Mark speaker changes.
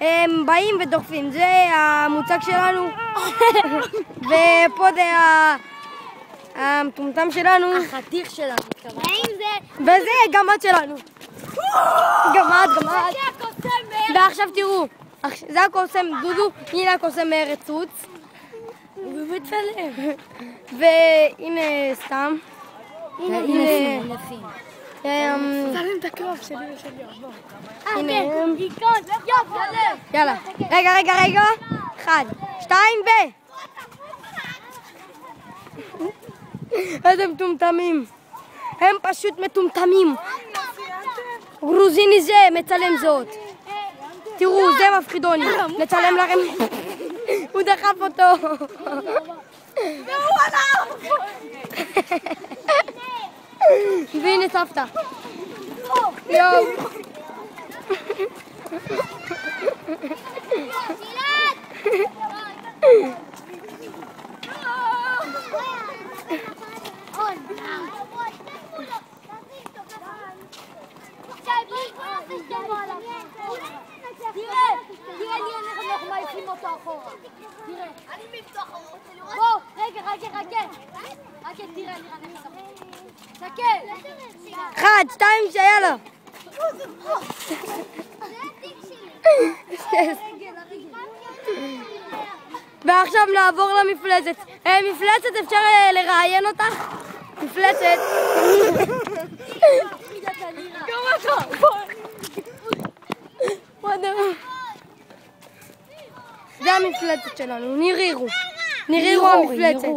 Speaker 1: הם באים ודוחפים, זה המוצג שלנו. ופה זה המטומטם שלנו.
Speaker 2: החתיך שלנו.
Speaker 1: וזה גמד שלנו. גמד. ועכשיו תראו, זה הקוסם דודו, הנה הקוסם רצוץ.
Speaker 2: הוא באמת פלא.
Speaker 1: והנה סתם.
Speaker 2: הנה נפים.
Speaker 1: תרים
Speaker 2: את הקרוב שלי ושלי.
Speaker 1: הנה.
Speaker 2: כן.
Speaker 1: יאללה. רגע. 1, 2 איזה מטומטמים. הם פשוט מטומטמים. גרוזיני זה מצלם זאת. תראו, זה מפחידוני. נצלם לכם. הוא דחף אותו.
Speaker 2: והוא עליו!
Speaker 1: והנה סבתא. יואו.
Speaker 2: תראה לי אנחנו מעיפים אותו אחורה. תראה. אני מפתוח אחורה. בוא, רגע, חכה, תראה לי חכה.
Speaker 1: 1, 2, יאללה. ועכשיו נעבור למפלצת. מפלצת, אפשר לראיין אותך? מפלצת.
Speaker 2: גם אתה.
Speaker 1: זה המפלצת שלנו, נירירו המפלצת.